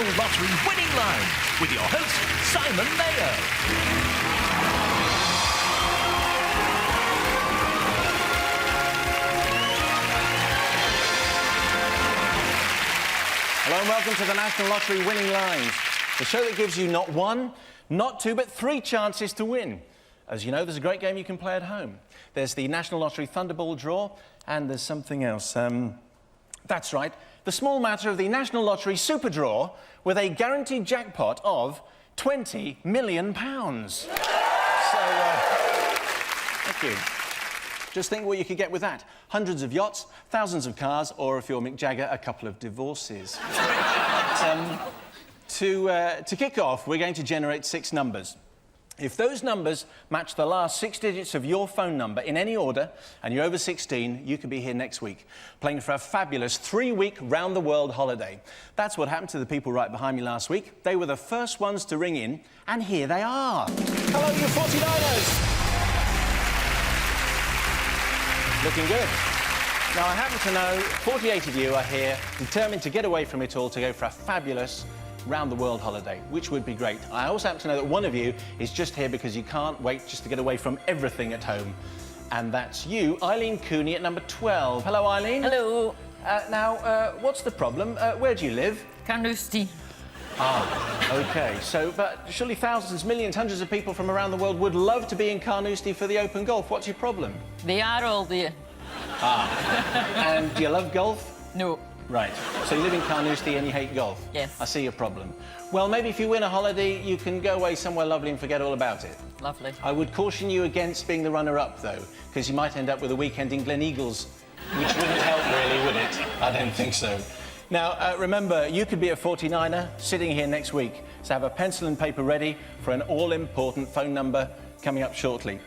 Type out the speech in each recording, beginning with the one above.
National Lottery winning line with your host, Simon Mayo. Hello and welcome to the National Lottery winning lines, the show that gives you not one, not two, but three chances to win. As you know, there's a great game you can play at home. There's the National Lottery Thunderball draw, and there's something else. That's right, the small matter of the National Lottery Super Draw with a guaranteed jackpot of £20 million. So, thank you. Just think what you could get with that. Hundreds of yachts, thousands of cars, or if you're Mick Jagger, a couple of divorces. To kick off, we're going to generate 6 numbers. If those numbers match the last 6 digits of your phone number in any order, and you're over 16, you can be here next week, playing for a fabulous 3-week round-the-world holiday. That's what happened to the people right behind me last week. They were the first ones to ring in, and here they are. Hello, you 49ers! Looking good. Now, I happen to know 48 of you are here, determined to get away from it all to go for a fabulous round-the-world holiday, which would be great. I also happen to know that one of you is just here because you can't wait just to get away from everything at home. And that's you, Eileen Cooney, at number 12. Hello, Eileen. Hello. Now, what's the problem? Where do you live? Carnoustie. Ah, OK. So, but surely thousands, millions, hundreds of people from around the world would love to be in Carnoustie for the Open Golf. What's your problem? They are all there. Ah. And do you love golf? No. Right. So you live in Carnoustie and you hate golf? Yes. I see your problem. Well, maybe if you win a holiday, you can go away somewhere lovely and forget all about it. Lovely. I would caution you against being the runner-up, though, because you might end up with a weekend in Glen Eagles, which wouldn't help, really, would it? I don't think so. Now, remember, you could be a 49er sitting here next week, so have a pencil and paper ready for an all-important phone number coming up shortly.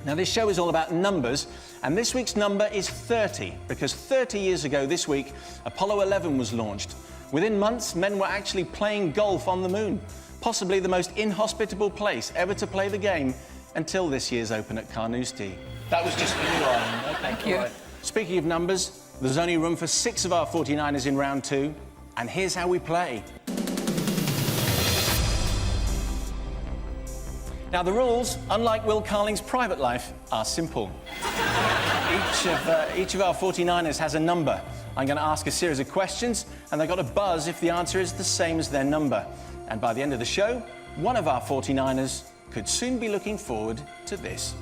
Now, this show is all about numbers, and this week's number is 30, because 30 years ago this week, Apollo 11 was launched. Within months, men were actually playing golf on the moon, possibly the most inhospitable place ever to play the game until this year's Open at Carnoustie. That was just for you, Ireland. Okay, thank you. Right. Speaking of numbers, there's only room for 6 of our 49ers in round 2, and here's how we play. Now, the rules, unlike Will Carling's private life, are simple. Each of our 49ers has a number. I'm going to ask a series of questions, and they've got to buzz if the answer is the same as their number. And by the end of the show, one of our 49ers could soon be looking forward to this.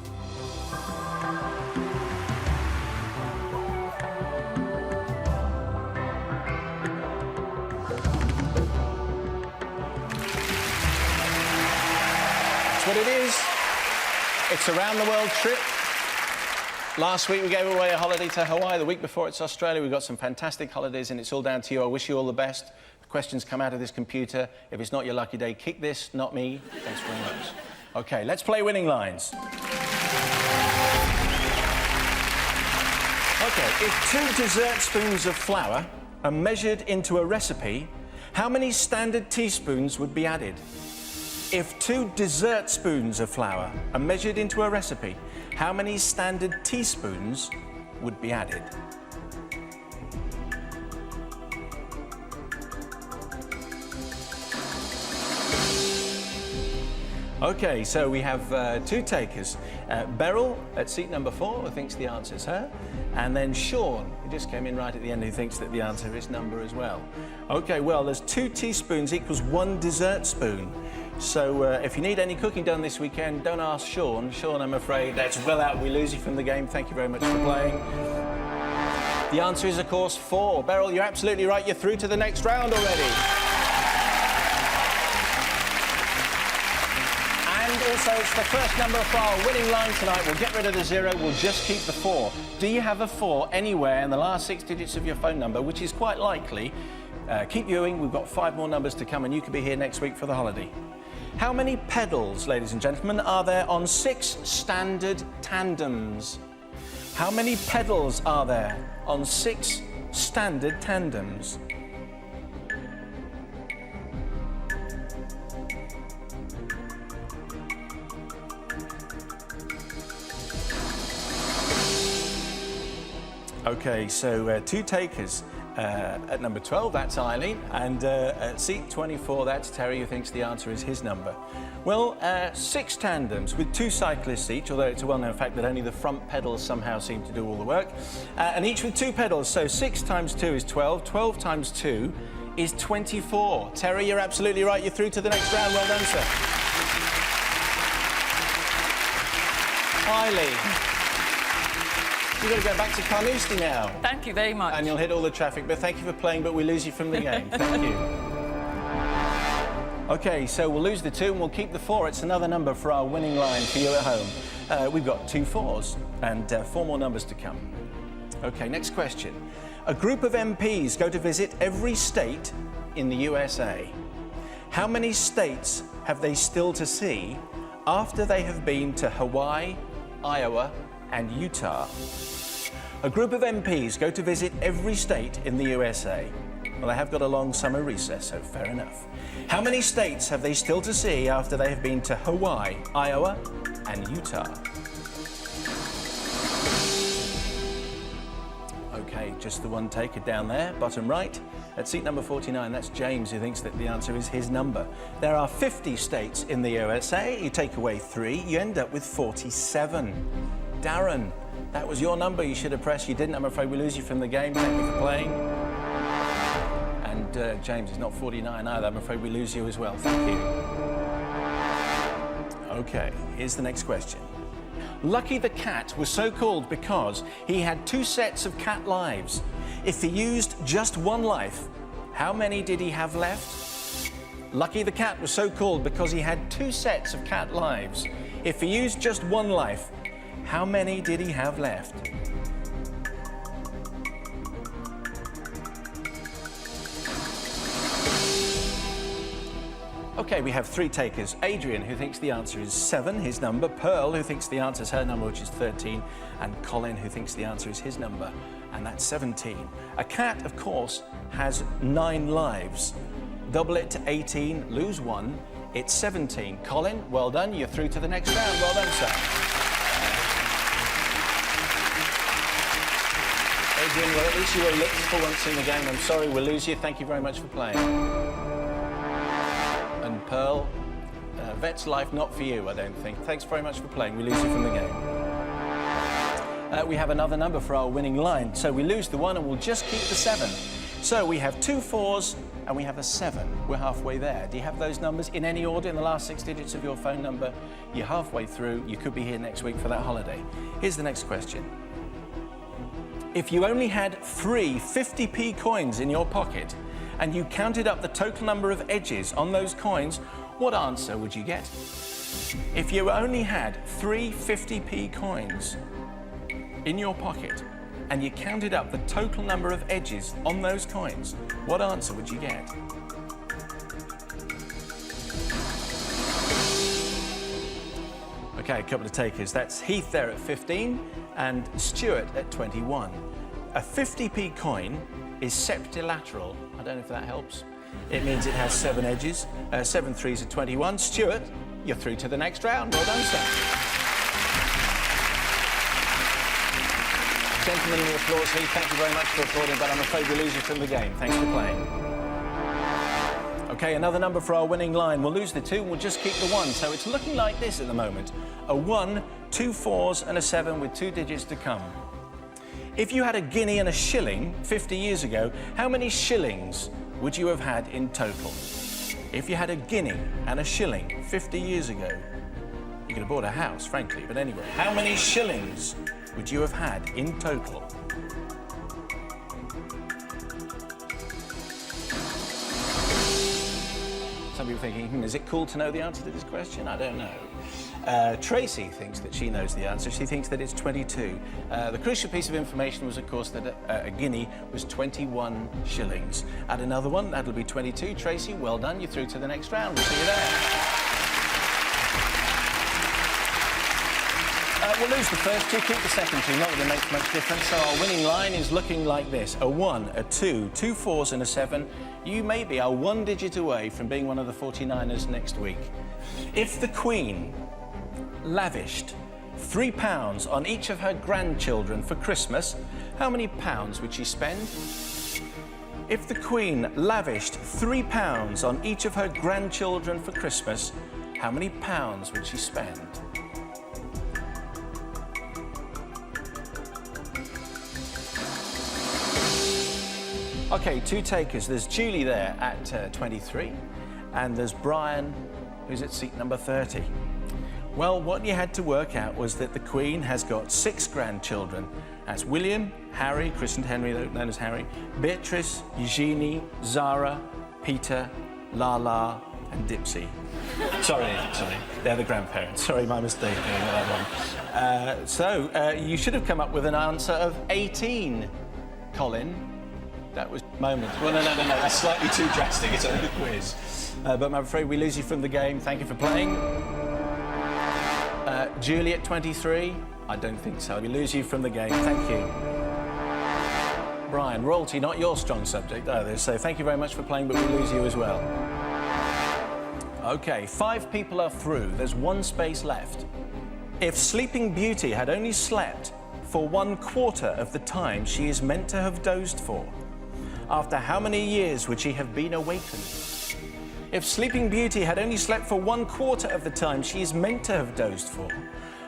What it is. It's a round-the-world trip. Last week we gave away a holiday to Hawaii. The week before it's Australia. We've got some fantastic holidays and it's all down to you. I wish you all the best. The questions come out of this computer. If it's not your lucky day, kick this, not me. Thanks very much. OK, let's play winning lines. OK, if 2 dessert spoons of flour are measured into a recipe, how many standard teaspoons would be added? If 2 dessert spoons of flour are measured into a recipe, how many standard teaspoons would be added? OK, so we have 2 takers. Beryl at seat number 4, who thinks the answer's her, and then Sean, who just came in right at the end, who thinks that the answer is number as well. OK, well, there's 2 teaspoons equals 1 dessert spoon. So if you need any cooking done this weekend, don't ask Sean. Sean, I'm afraid that's well out. We lose you from the game. Thank you very much for playing. The answer is, of course, 4. Beryl, you're absolutely right. You're through to the next round already. And also, it's the first number for our winning line tonight. We'll get rid of the 0. We'll just keep the 4. Do you have a 4 anywhere in the last 6 digits of your phone number, which is quite likely? Keep viewing. We've got 5 more numbers to come, and you could be here next week for the holiday. How many pedals, ladies and gentlemen, are there on 6 standard tandems? How many pedals are there on 6 standard tandems? OK, so 2 takers. At number 12, that's Eileen. And at seat 24, that's Terry, who thinks the answer is his number. Well, 6 tandems with 2 cyclists each, although it's a well-known fact that only the front pedals somehow seem to do all the work. And each with 2 pedals, so 6 times 2 is 12. 12 times 2 is 24. Terry, you're absolutely right. You're through to the next round. Well done, sir. Eileen. You've got to go back to Carnoustie now. Thank you very much. And you'll hit all the traffic, but thank you for playing, but we lose you from the game. Thank you. OK, so we'll lose the 2 and we'll keep the 4. It's another number for our winning line for you at home. We've got 2 4s and 4 more numbers to come. OK, next question. A group of MPs go to visit every state in the USA. How many states have they still to see after they have been to Hawaii, Iowa, and Utah? A group of MPs go to visit every state in the USA. Well, they have got a long summer recess, so fair enough. How many states have they still to see after they have been to Hawaii, Iowa, and Utah? OK, just the one taker down there, bottom right. At seat number 49, that's James, who thinks that the answer is his number. There are 50 states in the USA. You take away 3, you end up with 47. Darren, that was your number. You should have pressed. You didn't. I'm afraid we lose you from the game. Thank you for playing. And James is not 49 either. I'm afraid we lose you as well. Thank you. OK, here's the next question. Lucky the cat was so called because he had 2 sets of cat lives. If he used just 1 life, how many did he have left? Lucky the cat was so called because he had 2 sets of cat lives. If he used just 1 life, how many did he have left? OK, we have 3 takers. Adrian, who thinks the answer is 7, his number. Pearl, who thinks the answer is her number, which is 13. And Colin, who thinks the answer is his number, and that's 17. A cat, of course, has 9 lives. Double it to 18, lose 1. It's 17. Colin, well done. You're through to the next round. Well done, sir. Adrian, well, at least you were lit for once in the game. I'm sorry we'll lose you. Thank you very much for playing. And Pearl, vet's life not for you, I don't think. Thanks very much for playing. We lose you from the game. We have another number for our winning line. So we lose the 1 and we'll just keep the 7. So we have 2 4s and we have a 7. We're halfway there. Do you have those numbers in any order in the last 6 digits of your phone number? You're halfway through. You could be here next week for that holiday. Here's the next question. If you only had 3 50p coins in your pocket and you counted up the total number of edges on those coins, what answer would you get? If you only had 3 50p coins in your pocket and you counted up the total number of edges on those coins, what answer would you get? OK, a couple of takers. That's Heath there at 15 and Stuart at 21. A 50p coin is septilateral. I don't know if that helps. It means it has 7 edges. 7 3s are 21. Stuart, you're through to the next round. Well done, sir. Gentlemen, the applause, Heath. Thank you very much for applauding, but I'm afraid we lose you from the game. Thanks for playing. OK, another number for our winning line. We'll lose the 2 and we'll just keep the 1. So it's looking like this at the moment. A 1, 2 4s and a 7 with 2 digits to come. If you had a guinea and a shilling 50 years ago, how many shillings would you have had in total? If you had a guinea and a shilling 50 years ago, you could have bought a house, frankly, but anyway, how many shillings would you have had in total? Some people are thinking, is it cool to know the answer to this question? I don't know. Tracy thinks that she knows the answer. She thinks that it's 22. The crucial piece of information was, of course, that a guinea was 21 shillings. Add another one, that'll be 22. Tracy, well done. You're through to the next round. We'll see you there. We'll lose the first 2, keep the second 2. Not that it makes much difference. So our winning line is looking like this. A 1, a 2, 2 4s and a 7. You maybe are 1 digit away from being one of the 49ers next week. If the Queen lavished £3 on each of her grandchildren for Christmas, how many pounds would she spend? If the Queen lavished £3 on each of her grandchildren for Christmas, how many pounds would she spend? OK, two takers. There's Julie there at 23, and there's Brian, who's at seat number 30. Well, what you had to work out was that the Queen has got 6 grandchildren. That's William, Harry, christened Henry, known as Harry, Beatrice, Eugenie, Zara, Peter, Lala, and Dipsy. sorry, they're the grandparents. Sorry, my mistake. That one. You should have come up with an answer of 18, Colin. That was moment. Well, no, that's slightly too drastic. It's only a quiz. But I'm afraid we lose you from the game. Thank you for playing. Julie at 23? I don't think so. We lose you from the game. Thank you. Brian, royalty, not your strong subject either, so thank you very much for playing, but we lose you as well. OK, 5 people are through. There's 1 space left. If Sleeping Beauty had only slept for 1/4 of the time she is meant to have dozed for, after how many years would she have been awakened? If Sleeping Beauty had only slept for 1/4 of the time she is meant to have dozed for,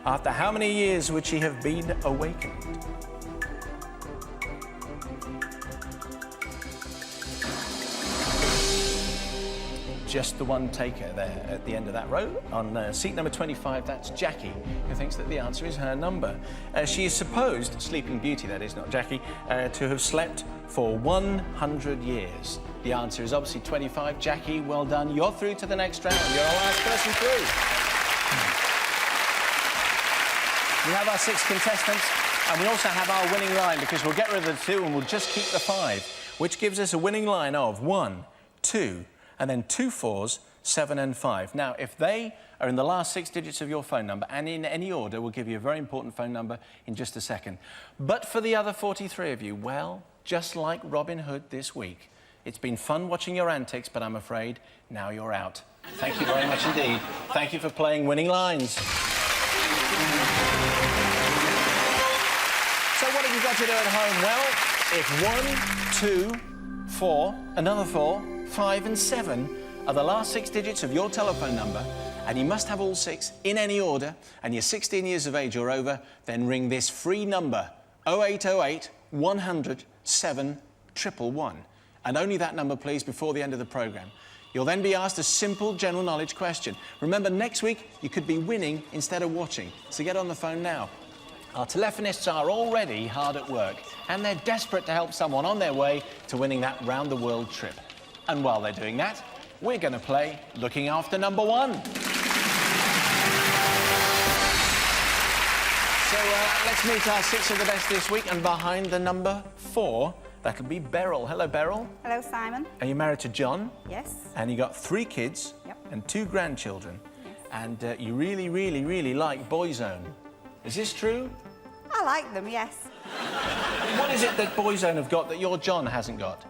after how many years would she have been awakened? Just the one taker there at the end of that row. On seat number 25, that's Jackie, who thinks that the answer is her number. She is supposed, Sleeping Beauty that is, not Jackie, to have slept for 100 years. The answer is obviously 25. Jackie, well done. You're through to the next round. You're our last person through. We have our 6 contestants, and we also have our winning line, because we'll get rid of the 2 and we'll just keep the 5, which gives us a winning line of 1, 2, and then 2 4s, 7 and 5. Now, if they are in the last 6 digits of your phone number, and in any order, we'll give you a very important phone number in just a second. But for the other 43 of you, well, just like Robin Hood this week, it's been fun watching your antics, but I'm afraid now you're out. Thank you very much indeed. Thank you for playing Winning Lines. So what have you got to do at home? Well, if 1, 2, 4, another 4, 5 and 7 are the last 6 digits of your telephone number, and you must have all 6 in any order, and you're 16 years of age or over, then ring this free number, 0808 100 7111. And only that number, please, before the end of the programme. You'll then be asked a simple general knowledge question. Remember, next week, you could be winning instead of watching, so get on the phone now. Our telephonists are already hard at work, and they're desperate to help someone on their way to winning that round-the-world trip. And while they're doing that, we're going to play Looking After Number 1. So let's meet our 6 of the best this week, and behind the number 4, that'll be Beryl. Hello, Beryl. Hello, Simon. Are you married to John? Yes. And you got 3 kids and 2 grandchildren. Yes. And you really, really, really like Boyzone. Is this true? I like them, yes. What is it that Boyzone have got that your John hasn't got?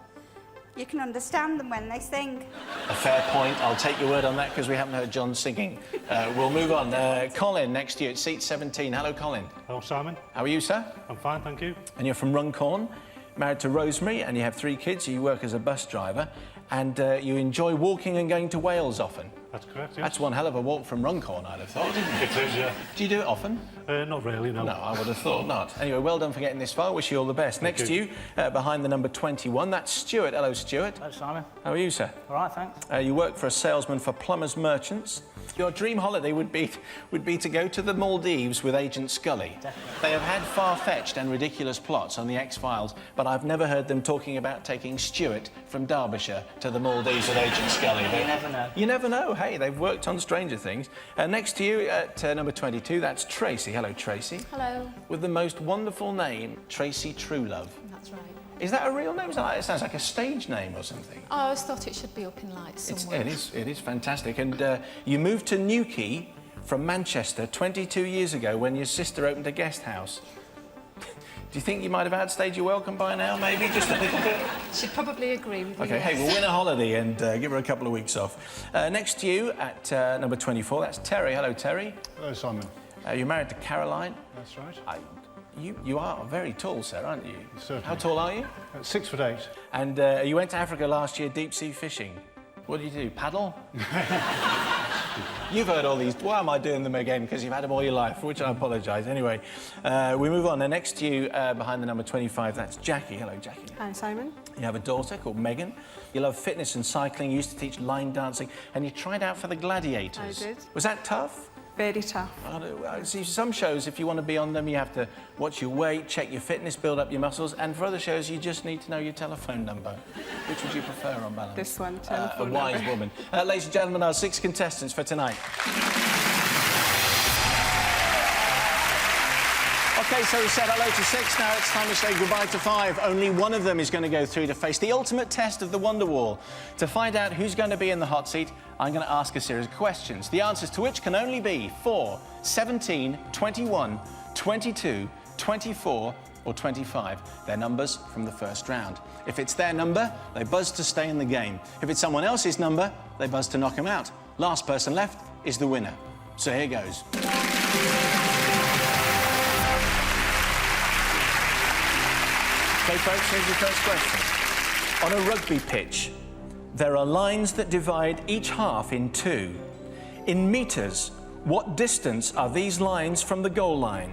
You can understand them when they sing. A fair point. I'll take your word on that, because we haven't heard John singing. We'll move on. Colin, next to you at seat 17. Hello, Colin. Hello, Simon. How are you, sir? I'm fine, thank you. And you're from Runcorn, married to Rosemary, and you have 3 kids. You work as a bus driver, and you enjoy walking and going to Wales often. That's correct, yes. That's one hell of a walk from Runcorn, I'd have thought. It is, yeah. Do you do it often? Not really, no. No, I would have thought not. Anyway, well done for getting this far. Wish you all the best. Next to you, behind the number 21, that's Stuart. Hello, Stuart. Hello, Simon. How are you, sir? All right, thanks. You work for a salesman for Plumbers Merchants. Your dream holiday would be to go to the Maldives with Agent Scully. Definitely. They have had far-fetched and ridiculous plots on the X-Files, but I've never heard them talking about taking Stuart from Derbyshire to the Maldives with Agent Scully. You never know. You never know. Hey, they've worked on Stranger Things. Next to you at number 22, that's Tracy. Hello, Tracy. Hello. With the most wonderful name, Tracy Truelove. That's right. Is that a real name? It sounds like a stage name or something. Oh, I always thought it should be up in lights somewhere. It is fantastic. And you moved to Newquay from Manchester 22 years ago when your sister opened a guest house. Do you think you might have outstayed your welcome by now, maybe? Just a little bit? She'd probably agree with you. OK, hey, we'll win a holiday and give her a couple of weeks off. Next to you at number 24, that's Terry. Hello, Terry. Hello, Simon. You're married to Caroline. That's right. You are very tall, sir, aren't you? Certainly. How tall are you? 6'8". And you went to Africa last year deep sea fishing. What do you do? Paddle? You've heard all these. Why am I doing them again? Because you've had them all your life, for which I apologise. Anyway, we move on. Now, next to you, behind the number 25, that's Jackie. Hello, Jackie. Hi, Simon. You have a daughter called Megan. You love fitness and cycling. You used to teach line dancing, and you tried out for the Gladiators. I did. Was that tough? Very tough. I see some shows, if you want to be on them, you have to watch your weight, check your fitness, build up your muscles, and for other shows, you just need to know your telephone number. Which would you prefer on balance? This one, A telephone wise number. woman. Ladies and gentlemen, our 6 contestants for tonight. OK, so we said hello to 6, now it's time to say goodbye to 5. Only one of them is going to go through to face the ultimate test of the Wonder Wall. To find out who's going to be in the hot seat, I'm going to ask a series of questions, the answers to which can only be 4, 17, 21, 22, 24 or 25. They're numbers from the first round. If it's their number, they buzz to stay in the game. If it's someone else's number, they buzz to knock them out. Last person left is the winner. So here goes. OK, folks, here's your first question. On a rugby pitch, there are lines that divide each half in 2. In metres, what distance are these lines from the goal line?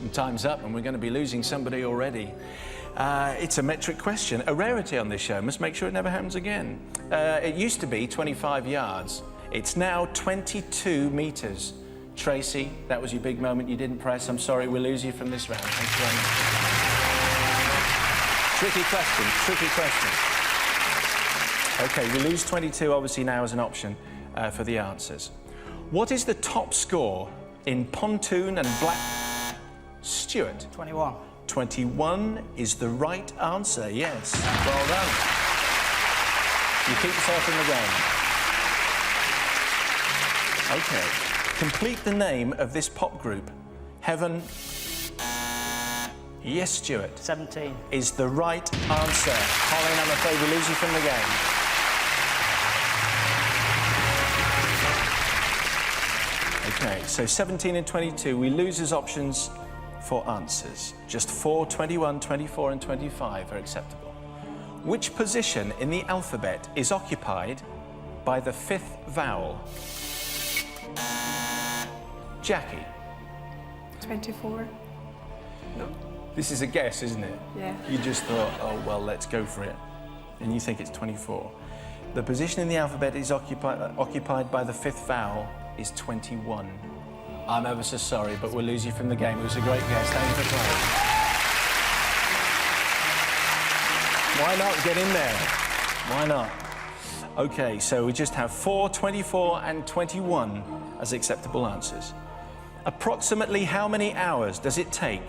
And time's up, and we're going to be losing somebody already. It's a metric question, a rarity on this show. Must make sure it never happens again. It used to be 25 yards. It's now 22 metres. Tracy, that was your big moment. You didn't press. I'm sorry, we'll lose you from this round. Thank you very much. Tricky question. OK, we lose 22, obviously, now as an option for the answers. What is the top score in pontoon and black... Stuart? 21. 21 is the right answer, yes. Well done. You keep yourself in the game. OK. Complete the name of this pop group. Heaven... Yes, Stuart. 17. Is the right answer. Colin, I'm afraid we lose you from the game. OK, so 17 and 22, we lose as options for answers. Just 4, 21, 24 and 25 are acceptable. Which position in the alphabet is occupied by the 5th vowel? Jackie. 24. No. This is a guess, isn't it? Yeah. You just thought, oh, well, let's go for it. And you think it's 24. The position in the alphabet is occupied by the 5th vowel is 21. I'm ever so sorry, but we'll lose you from the game. It was a great guess. Thank you for playing. Why not get in there? Why not? OK, so we just have 4, 24 and 21 as acceptable answers. Approximately how many hours does it take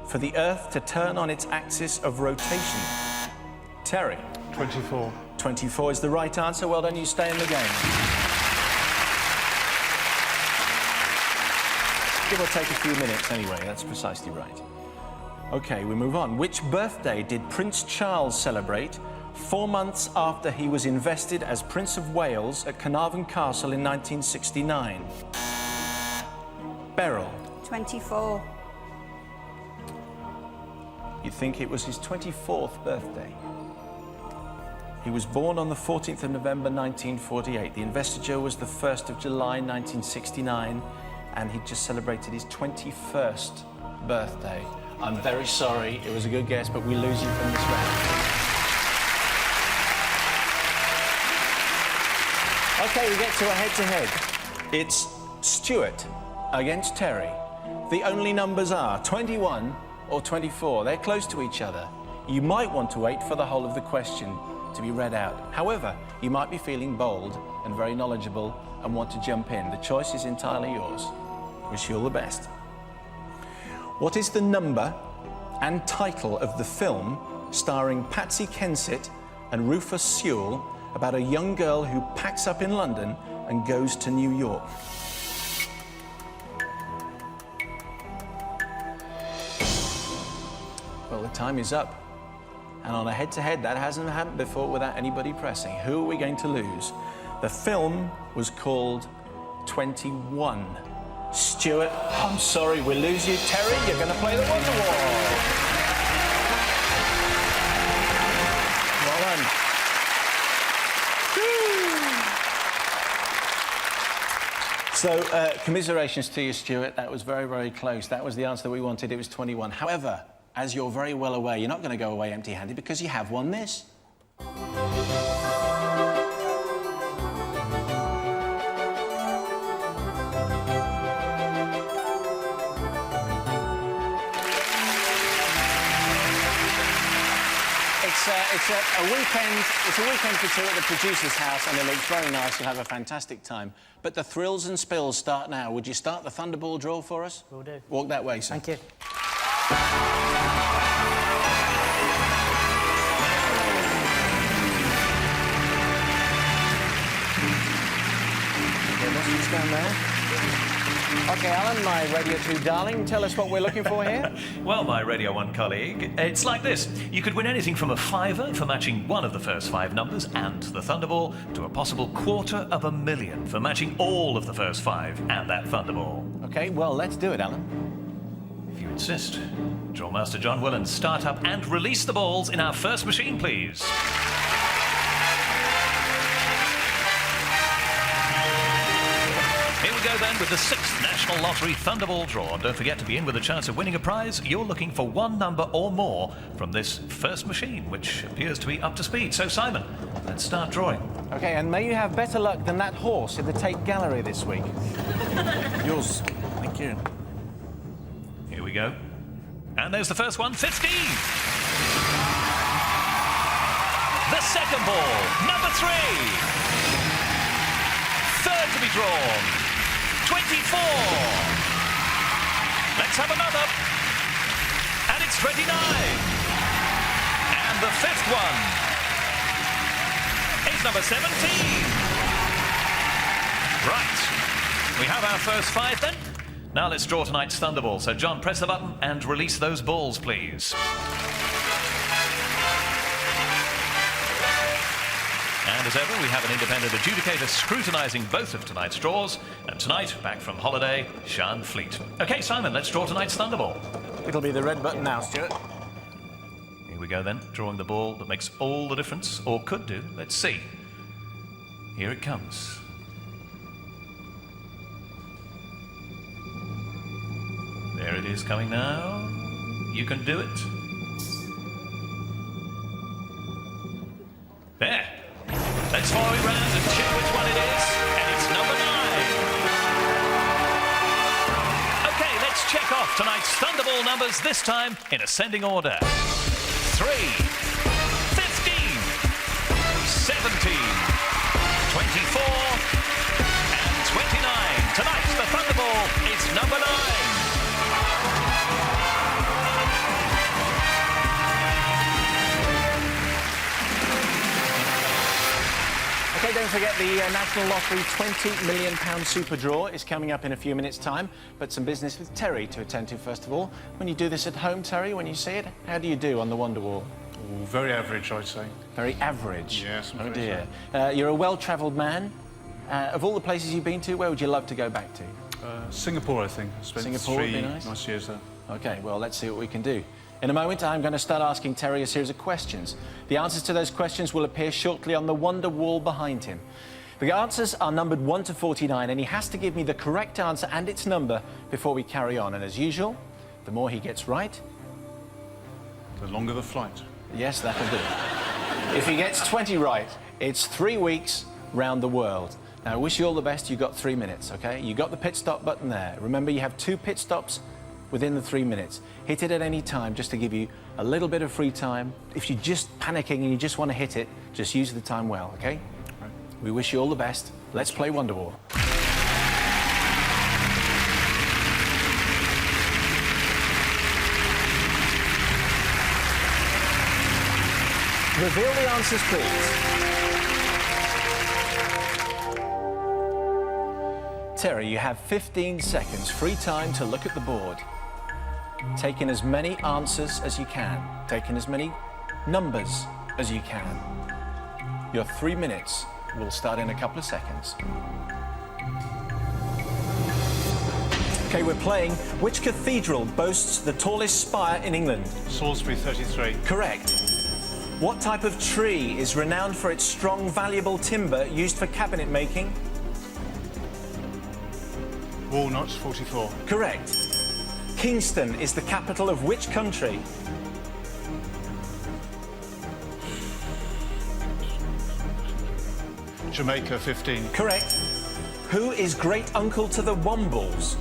for the Earth to turn on its axis of rotation? Terry? 24. 24 is the right answer. Well done, you stay in the game. Give or take a few minutes anyway, that's precisely right. OK, we move on. Which birthday did Prince Charles celebrate 4 months after he was invested as Prince of Wales at Carnarvon Castle in 1969? Beryl. 24. You think it was his 24th birthday? He was born on the 14th of November 1948. The investiture was the 1st of July 1969, and he just celebrated his 21st birthday. I'm very sorry, it was a good guess, but we lose you from this round. OK, we get to a head-to-head. It's Stuart against Terry. The only numbers are 21 or 24. They're close to each other. You might want to wait for the whole of the question to be read out. However, you might be feeling bold and very knowledgeable and want to jump in. The choice is entirely yours. Wish you all the best. What is the number and title of the film starring Patsy Kensit and Rufus Sewell about a young girl who packs up in London and goes to New York? Well, the time is up. And on a head-to-head, that hasn't happened before without anybody pressing. Who are we going to lose? The film was called 21. Stuart, I'm sorry, we lose you. Terry, you're going to play the Wonder Wall. Well done. So, commiserations to you, Stuart. That was very, very close. That was the answer that we wanted. It was 21. However, as you're very well aware, you're not going to go away empty-handed because you have won this. It's a weekend for two at the producer's house, and it looks very nice. You'll have a fantastic time. But the thrills and spills start now. Would you start the Thunderball draw for us? Will do. Walk that way, sir. Thank you. Okay, what's down there? OK, Alan, my Radio 2 darling, tell us what we're looking for here. Well, my Radio 1 colleague, it's like this. You could win anything from a £5 for matching one of the first 5 numbers and the Thunderball to a possible £250,000 for matching all of the first 5 and that Thunderball. OK, well, let's do it, Alan. If you insist. Drawmaster John Willan, start up and release the balls in our first machine, please. Here we go then with the 6th National Lottery Thunderball draw. Don't forget to be in with a chance of winning a prize. You're looking for one number or more from this first machine, which appears to be up to speed. So, Simon, let's start drawing. OK, and may you have better luck than that horse in the Tate Gallery this week. Yours. Thank you. Here we go. And there's the first one, 15. The second ball, number 3. Third to be drawn. 24. Let's have another. And it's 29. And the 5th one is number 17. Right. We have our first 5 then. Now let's draw tonight's Thunderball. So, John, press the button and release those balls, please. And as ever, we have an independent adjudicator scrutinising both of tonight's draws. And tonight, back from holiday, Sian Fleet. OK, Simon, let's draw tonight's Thunderball. It'll be the red button now, Stuart. Here we go then, drawing the ball that makes all the difference, or could do. Let's see. Here it comes. There it is coming now. You can do it. There. Let's follow it round and check which one it is. And it's number 9. OK, let's check off tonight's Thunderball numbers, this time in ascending order. 3, 15, 17, 24, and 29. Tonight's the Thunderball is number 9. OK, don't forget the National Lottery £20 million super draw is coming up in a few minutes' time. But some business with Terry to attend to first of all. When you do this at home, Terry, when you see it, how do you do on the Wonder Wall? Ooh, very average, I'd say. Very average? Yes, I'm Oh afraid dear. You're a well-travelled man. Of all the places you've been to, where would you love to go back to? Singapore, I think. I spent Singapore would 3 be nice. nice years there. OK, well, let's see what we can do. In a moment, I'm going to start asking Terry a series of questions. The answers to those questions will appear shortly on the Wonder Wall behind him. The answers are numbered 1 to 49, and he has to give me the correct answer and its number before we carry on. And as usual, the more he gets right... The longer the flight. Yes, that'll do. If he gets 20 right, it's 3 weeks round the world. Now, I wish you all the best. You've got 3 minutes, OK? You got the pit stop button there. Remember, you have 2 pit stops within the 3 minutes. Hit it at any time just to give you a little bit of free time. If you're just panicking and you just want to hit it, just use the time well, OK? Right. We wish you all the best. Let's play Wonder Wall. Reveal the answers, please. Terry, you have 15 seconds free time to look at the board. Take in as many answers as you can. Take in as many numbers as you can. Your 3 minutes will start in a couple of seconds. OK, we're playing which cathedral boasts the tallest spire in England? Salisbury 33. Correct. What type of tree is renowned for its strong, valuable timber used for cabinet making? Walnuts 44. Correct. Kingston is the capital of which country? Jamaica 15. Correct. Who is great uncle to the Wombles?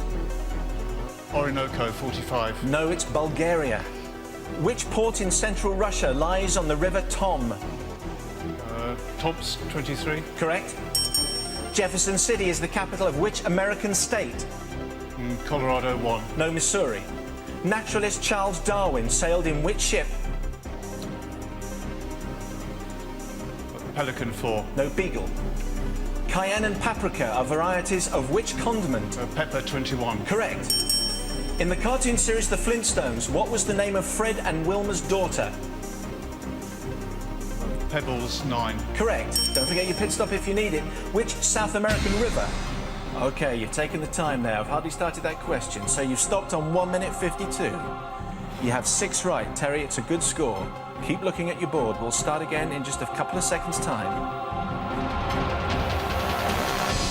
Orinoco 45. No, it's Bulgaria. Which port in central Russia lies on the river Tom? Tops 23. Correct. Jefferson City is the capital of which American state? Colorado 1. No, Missouri. Naturalist Charles Darwin sailed in which ship? Pelican 4. No, Beagle. Cayenne and paprika are varieties of which condiment? Pepper 21. Correct. In the cartoon series The Flintstones, what was the name of Fred and Wilma's daughter? Pebbles 9. Correct. Don't forget your pit stop if you need it. Which South American river? OK, you've taken the time now. I've hardly started that question, so you've stopped on 1 minute 52. You have 6 right. Terry, it's a good score. Keep looking at your board. We'll start again in just a couple of seconds' time.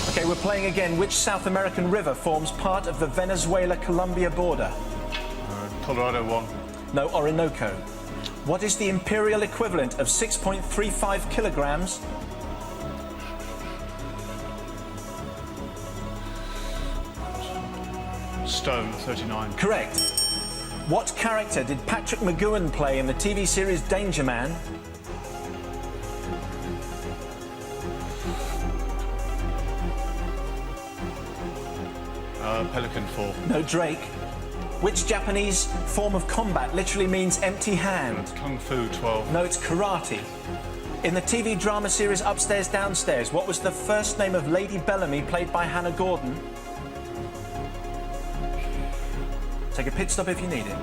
OK, we're playing again. Which South American river forms part of the Venezuela-Colombia border? Colorado 1. No, Orinoco. What is the imperial equivalent of 6.35 kilograms? Stone 39. Correct. What character did Patrick McGoohan play in the TV series Danger Man? Pelican 4. No, Drake. Which Japanese form of combat literally means empty hand? Kung Fu 12. No, it's karate. In the TV drama series Upstairs, Downstairs, what was the first name of Lady Bellamy, played by Hannah Gordon? Take a pit stop if you need it.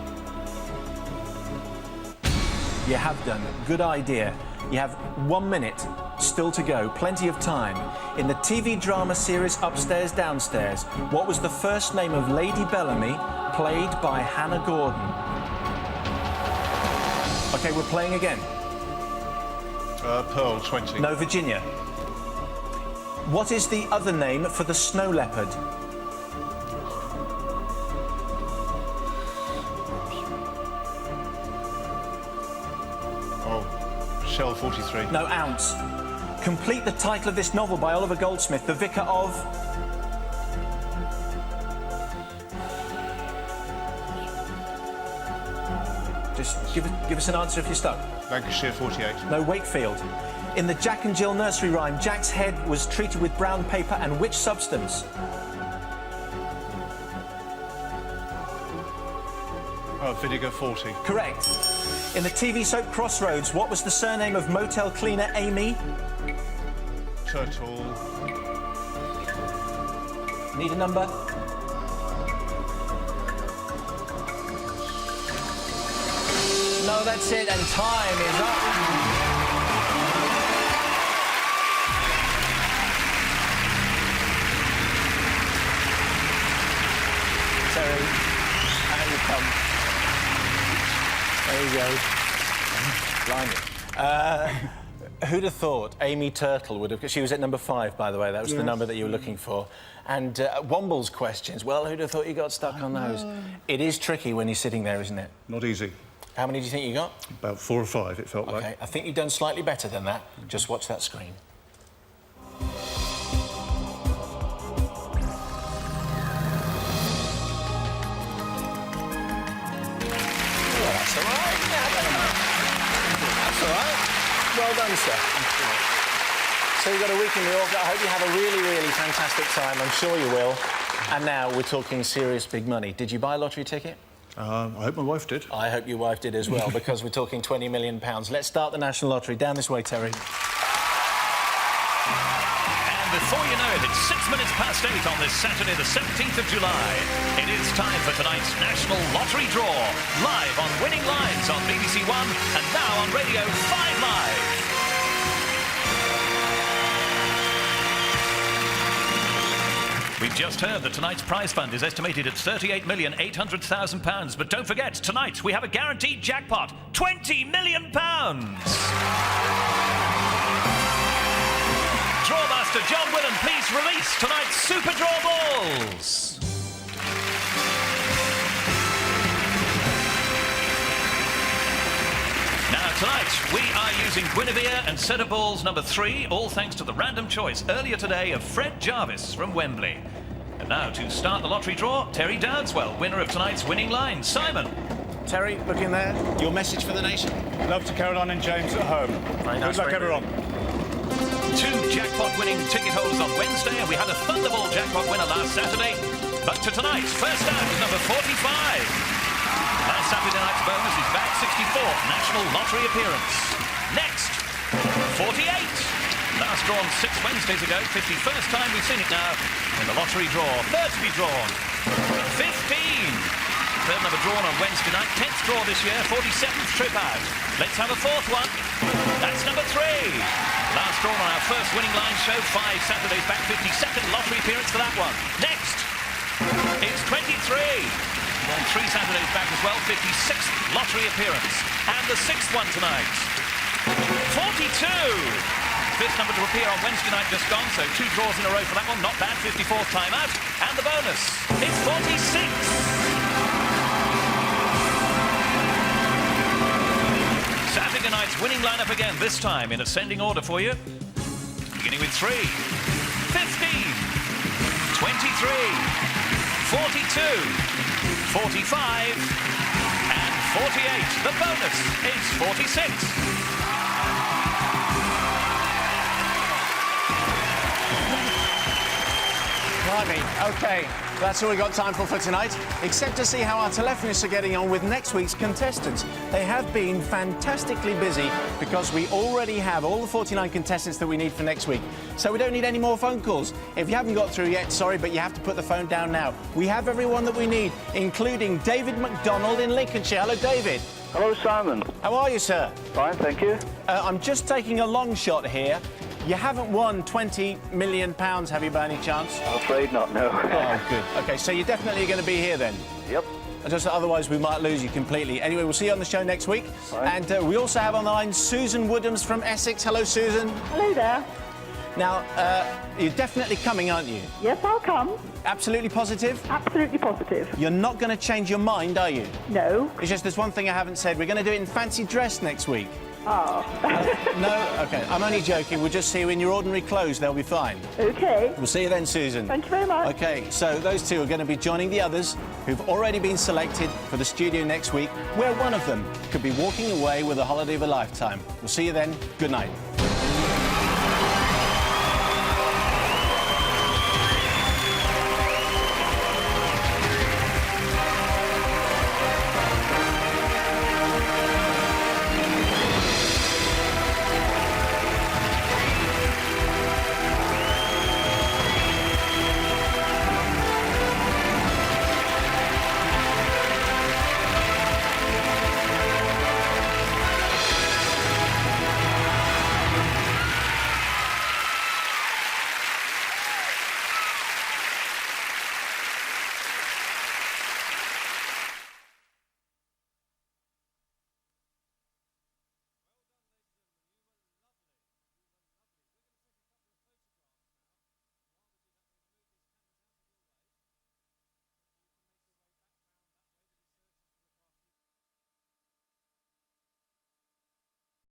You have done. Good idea. You have 1 minute still to go. Plenty of time. In the TV drama series Upstairs, Downstairs, what was the first name of Lady Bellamy, played by Hannah Gordon? OK, we're playing again. Pearl 20. No, Virginia. What is the other name for the snow leopard? Shell 43. No, ounce. Complete the title of this novel by Oliver Goldsmith, The Vicar of... Just give us an answer if you're stuck. Lancashire 48. No, Wakefield. In the Jack and Jill nursery rhyme, Jack's head was treated with brown paper and which substance? Vinegar 40. Correct. In the TV soap Crossroads, what was the surname of motel cleaner Amy? Turtle. Need a number? No, that's it, and time is up. Terry, out you come. There you go. Blimey. Who'd have thought Amy Turtle would have... She was at number 5, by the way. That was the number that you were looking for. And Womble's questions, well, who'd have thought you got stuck on those? It is tricky when you're sitting there, isn't it? Not easy. How many do you think you got? About 4 or 5, it felt like. OK, I think you've done slightly better than that. Just watch that screen. That's all right. That's all right. Well done, sir. So you've got a week in New York. I hope you have a really, really fantastic time. I'm sure you will. And now we're talking serious big money. Did you buy a lottery ticket? I hope my wife did. I hope your wife did as well, because we're talking £20 million. Let's start the National Lottery. Down this way, Terry. And before you know it, it's 6 minutes past 8 on this Saturday, the 17th of July. It is time for tonight's National Lottery Draw, live on Winning Lines on BBC One and now on Radio 5 Live. We've just heard that tonight's prize fund is estimated at £38,800,000. But don't forget, tonight we have a guaranteed jackpot, £20 million. Drawmaster John Willen, please release tonight's Super Draw balls. Now, tonight, we are using Guinevere and set of balls number 3, all thanks to the random choice earlier today of Fred Jarvis from Wembley. And now, to start the lottery draw, Terry Dowdswell, winner of tonight's winning line. Simon. Terry, look in there. Your message for the nation. Love to Caroline and James at home. Very nice, Good luck, very everyone. 2 jackpot-winning ticket holders on Wednesday, and we had a Thunderball jackpot winner last Saturday. But to tonight, first out is number 45. Last Saturday night's bonus is back 64th National Lottery appearance. Next, 48. Last drawn 6 Wednesdays ago, 51st time we've seen it now in the lottery draw. Third to be drawn, 15. Third number drawn on Wednesday night, 10th draw this year, 47th trip out. Let's have a 4th one. That's number 3. Last drawn on our first winning line show, 5 Saturdays back, 52nd lottery appearance for that one. Next, it's 23. On 3 Saturdays back as well, 56th lottery appearance. And the 6th one tonight, 42. 5th number to appear on Wednesday night just gone, so 2 draws in a row for that one. Not bad, 54th time out. And the bonus is 46. Saturday night's winning lineup again, this time in ascending order for you. Beginning with 3, 15, 23, 42, 45 and 48. The bonus is 46. Blimey. OK, that's all we got time for tonight, except to see how our telephonists are getting on with next week's contestants. They have been fantastically busy because we already have all the 49 contestants that we need for next week. So we don't need any more phone calls. If you haven't got through yet, sorry, but you have to put the phone down now. We have everyone that we need, including David McDonald in Lincolnshire. Hello, David. Hello, Simon. How are you, sir? Fine, thank you. I'm just taking a long shot here. You haven't won £20 million, have you, by any chance? I'm afraid not, no. Oh, good. OK, so you're definitely going to be here then? Yep. Just otherwise we might lose you completely. Anyway, we'll see you on the show next week. Right. And we also have on the line Susan Woodhams from Essex. Hello, Susan. Hello there. Now, you're definitely coming, aren't you? Yes, I'll come. Absolutely positive? Absolutely positive. You're not going to change your mind, are you? No. It's just there's one thing I haven't said. We're going to do it in fancy dress next week. Ah. No? OK, I'm only joking. We'll just see you in your ordinary clothes. They'll be fine. OK. We'll see you then, Susan. Thank you very much. OK, so those 2 are going to be joining the others who've already been selected for the studio next week, where one of them could be walking away with a holiday of a lifetime. We'll see you then. Good night.